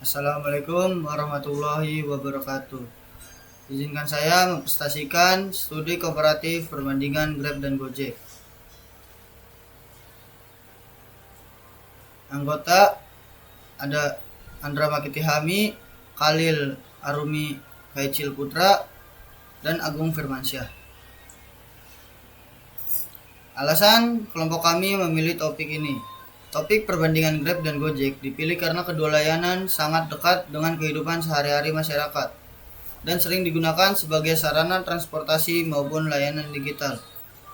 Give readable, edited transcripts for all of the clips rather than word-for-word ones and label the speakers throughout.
Speaker 1: Assalamualaikum warahmatullahi wabarakatuh. Izinkan saya mempresentasikan studi komparatif perbandingan Grab dan Gojek. Anggota ada Andra Makitihami, Khalil Arumi Kaicil Putra, dan Agung Firmansyah. Alasan kelompok kami memilih topik ini. Topik perbandingan Grab dan Gojek dipilih karena kedua layanan sangat dekat dengan kehidupan sehari-hari masyarakat dan sering digunakan sebagai sarana transportasi maupun layanan digital.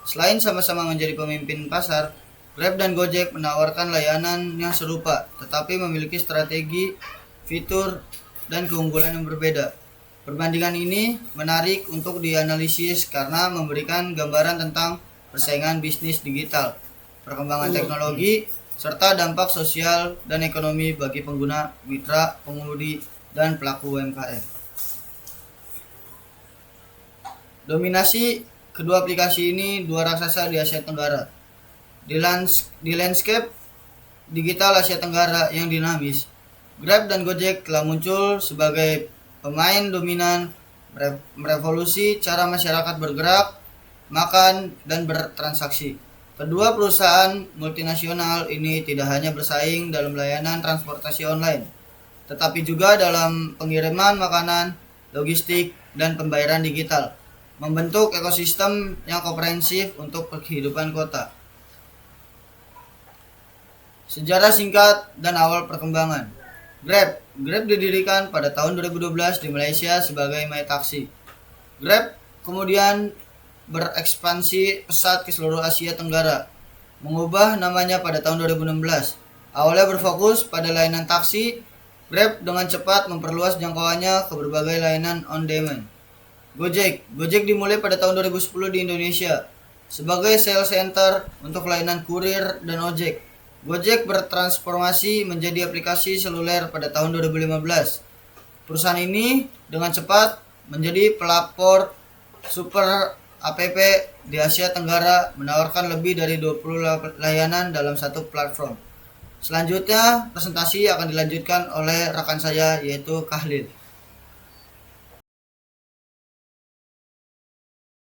Speaker 1: Selain sama-sama menjadi pemimpin pasar, Grab dan Gojek menawarkan layanan yang serupa tetapi memiliki strategi, fitur, dan keunggulan yang berbeda. Perbandingan ini menarik untuk dianalisis karena memberikan gambaran tentang persaingan bisnis digital, perkembangan teknologi, serta dampak sosial dan ekonomi bagi pengguna, mitra, pengemudi, dan pelaku UMKM. Dominasi kedua aplikasi ini dua raksasa di Asia Tenggara. Di landscape digital Asia Tenggara yang dinamis, Grab dan Gojek telah muncul sebagai pemain dominan merevolusi cara masyarakat bergerak, makan, dan bertransaksi. Kedua perusahaan multinasional ini tidak hanya bersaing dalam layanan transportasi online, tetapi juga dalam pengiriman makanan, logistik, dan pembayaran digital, membentuk ekosistem yang komprehensif untuk kehidupan kota. Sejarah singkat dan awal perkembangan. Grab didirikan pada tahun 2012 di Malaysia sebagai MyTaxi. Grab kemudian berekspansi pesat ke seluruh Asia Tenggara, mengubah namanya pada tahun 2016. Awalnya berfokus pada layanan taksi, Grab dengan cepat memperluas jangkauannya ke berbagai layanan on demand. Gojek dimulai pada tahun 2010 di Indonesia sebagai sales center untuk layanan kurir dan ojek. Gojek bertransformasi menjadi aplikasi seluler pada tahun 2015. Perusahaan ini dengan cepat menjadi pelapor super app di Asia Tenggara, menawarkan lebih dari 20 layanan dalam satu platform. Selanjutnya, presentasi akan dilanjutkan oleh rekan saya yaitu Khalil.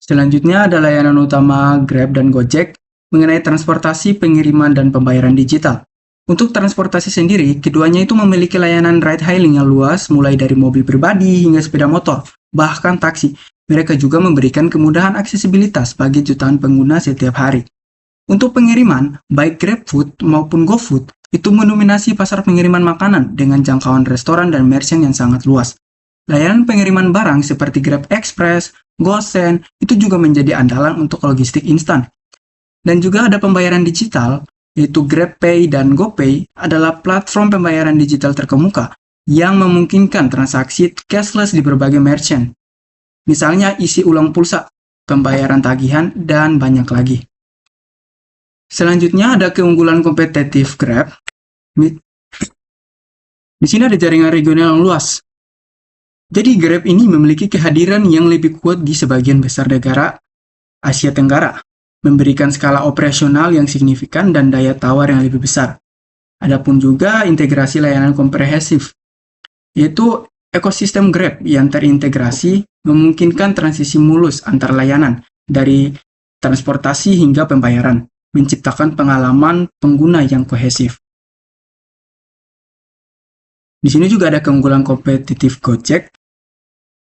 Speaker 2: Selanjutnya ada layanan utama Grab dan Gojek mengenai transportasi, pengiriman, dan pembayaran digital. Untuk transportasi sendiri, keduanya itu memiliki layanan ride-hailing yang luas, mulai dari mobil pribadi hingga sepeda motor, bahkan taksi. Mereka juga memberikan kemudahan aksesibilitas bagi jutaan pengguna setiap hari. Untuk pengiriman, baik GrabFood maupun GoFood itu mendominasi pasar pengiriman makanan dengan jangkauan restoran dan merchant yang sangat luas. Layanan pengiriman barang seperti Grab Express, GoSend itu juga menjadi andalan untuk logistik instan. Dan juga ada pembayaran digital, yaitu GrabPay dan GoPay adalah platform pembayaran digital terkemuka yang memungkinkan transaksi cashless di berbagai merchant. Misalnya isi ulang pulsa, pembayaran tagihan, dan banyak lagi. Selanjutnya ada keunggulan kompetitif Grab. Di sini ada jaringan regional yang luas. Jadi Grab ini memiliki kehadiran yang lebih kuat di sebagian besar negara Asia Tenggara, memberikan skala operasional yang signifikan dan daya tawar yang lebih besar. Adapun juga integrasi layanan komprehensif, yaitu ekosistem Grab yang terintegrasi memungkinkan transisi mulus antar layanan dari transportasi hingga pembayaran, menciptakan pengalaman pengguna yang kohesif. Di sini juga ada keunggulan kompetitif Gojek.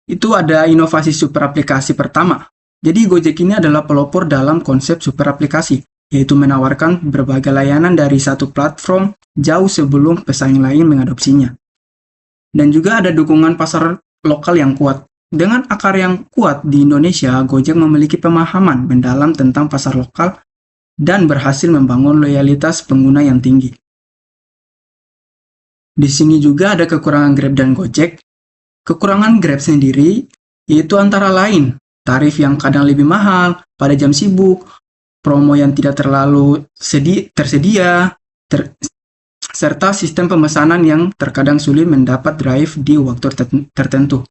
Speaker 2: Itu ada inovasi super aplikasi pertama. Jadi Gojek ini adalah pelopor dalam konsep super aplikasi, yaitu menawarkan berbagai layanan dari satu platform jauh sebelum pesaing lain mengadopsinya. Dan juga ada dukungan pasar lokal yang kuat. Dengan akar yang kuat di Indonesia, Gojek memiliki pemahaman mendalam tentang pasar lokal dan berhasil membangun loyalitas pengguna yang tinggi. Di sini juga ada kekurangan Grab dan Gojek. Kekurangan Grab sendiri yaitu antara lain tarif yang kadang lebih mahal pada jam sibuk, promo yang tidak terlalu tersedia, serta sistem pemesanan yang terkadang sulit mendapat drive di waktu tertentu.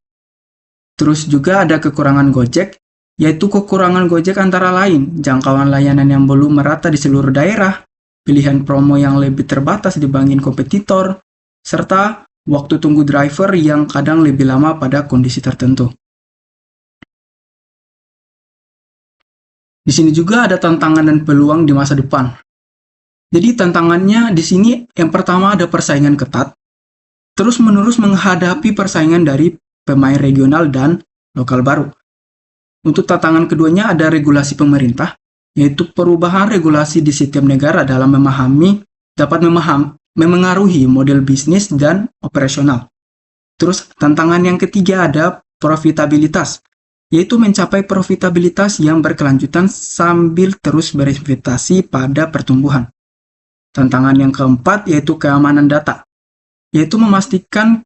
Speaker 2: Terus juga ada kekurangan Gojek, yaitu kekurangan Gojek antara lain jangkauan layanan yang belum merata di seluruh daerah, pilihan promo yang lebih terbatas dibanding kompetitor, serta waktu tunggu driver yang kadang lebih lama pada kondisi tertentu. Di sini juga ada tantangan dan peluang di masa depan. Jadi tantangannya di sini yang pertama ada persaingan ketat, terus-menerus menghadapi persaingan dari pemain regional dan lokal baru. Untuk tantangan keduanya ada regulasi pemerintah, yaitu perubahan regulasi di setiap negara dalam dapat memengaruhi model bisnis dan operasional. Terus tantangan yang ketiga ada profitabilitas, yaitu mencapai profitabilitas yang berkelanjutan sambil terus berinvestasi pada pertumbuhan. Tantangan yang keempat yaitu keamanan data, yaitu memastikan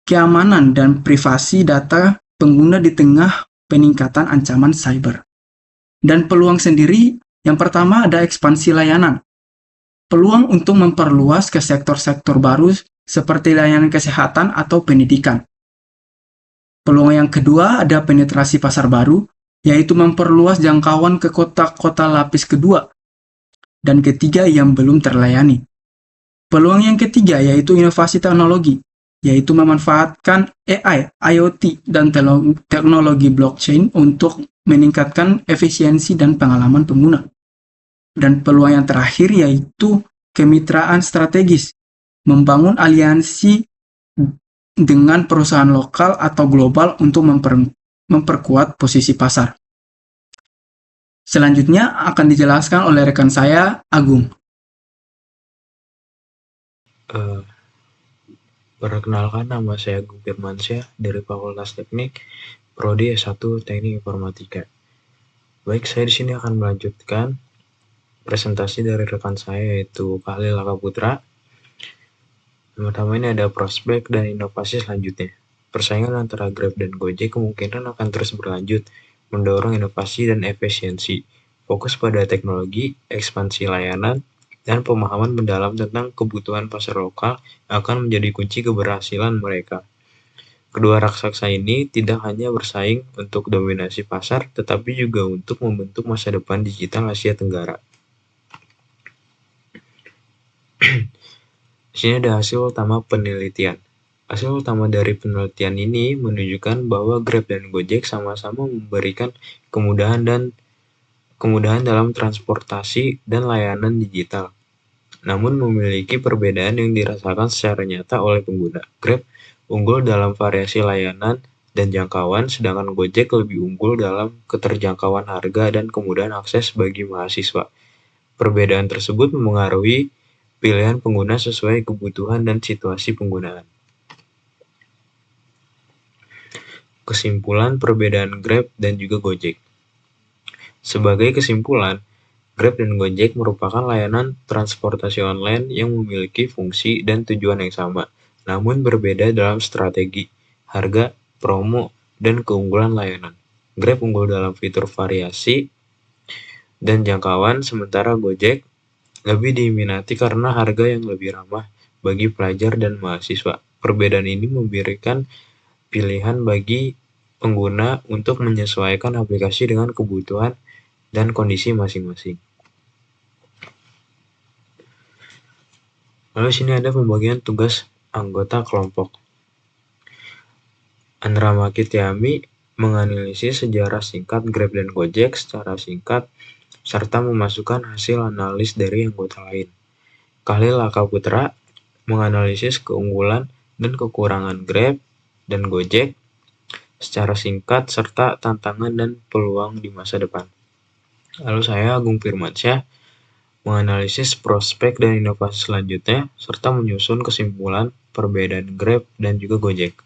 Speaker 2: keamanan dan privasi data pengguna di tengah peningkatan ancaman cyber. Dan peluang sendiri, yang pertama ada ekspansi layanan. Peluang untuk memperluas ke sektor-sektor baru seperti layanan kesehatan atau pendidikan. Peluang yang kedua ada penetrasi pasar baru, yaitu memperluas jangkauan ke kota-kota lapis kedua. Dan ketiga yang belum terlayani. Peluang yang ketiga yaitu inovasi teknologi, yaitu memanfaatkan AI, IoT, dan teknologi blockchain untuk meningkatkan efisiensi dan pengalaman pengguna. Dan peluang yang terakhir yaitu kemitraan strategis, membangun aliansi dengan perusahaan lokal atau global untuk memperkuat posisi pasar. Selanjutnya akan dijelaskan oleh rekan saya, Agung.
Speaker 3: Perkenalkan, nama saya Agung Firmansyah dari Fakultas Teknik, Prodi S1 Teknik Informatika. Baik, saya di sini akan melanjutkan presentasi dari rekan saya yaitu Khalil Lakaputra. Pertama ini ada prospek dan inovasi selanjutnya. Persaingan antara Grab dan Gojek kemungkinan akan terus berlanjut, mendorong inovasi dan efisiensi, fokus pada teknologi, ekspansi layanan, dan pemahaman mendalam tentang kebutuhan pasar lokal akan menjadi kunci keberhasilan mereka. Kedua raksasa ini tidak hanya bersaing untuk dominasi pasar, tetapi juga untuk membentuk masa depan digital Asia Tenggara. Di sini ada hasil utama penelitian. Hasil utama dari penelitian ini menunjukkan bahwa Grab dan Gojek sama-sama memberikan kemudahan dalam transportasi dan layanan digital, namun memiliki perbedaan yang dirasakan secara nyata oleh pengguna. Grab unggul dalam variasi layanan dan jangkauan, sedangkan Gojek lebih unggul dalam keterjangkauan harga dan kemudahan akses bagi mahasiswa. Perbedaan tersebut memengaruhi pilihan pengguna sesuai kebutuhan dan situasi penggunaan. Kesimpulan perbedaan Grab dan juga Gojek. Sebagai kesimpulan, Grab dan Gojek merupakan layanan transportasi online yang memiliki fungsi dan tujuan yang sama, namun berbeda dalam strategi, harga, promo, dan keunggulan layanan. Grab unggul dalam fitur variasi dan jangkauan, sementara Gojek lebih diminati karena harga yang lebih ramah bagi pelajar dan mahasiswa. Perbedaan ini memberikan pilihan bagi pengguna untuk menyesuaikan aplikasi dengan kebutuhan dan kondisi masing-masing. Lalu sini ada pembagian tugas anggota kelompok. Andra Makitiami menganalisis sejarah singkat Grab dan Gojek secara singkat serta memasukkan hasil analis dari anggota lain. Khalil Lakaputra menganalisis keunggulan dan kekurangan Grab dan Gojek secara singkat serta tantangan dan peluang di masa depan. Lalu saya, Agung Firmansyah, menganalisis prospek dan inovasi selanjutnya serta menyusun kesimpulan perbedaan Grab dan juga Gojek.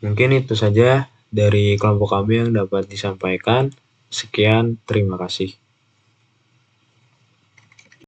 Speaker 3: Mungkin itu saja dari kelompok kami yang dapat disampaikan. Sekian, terima kasih.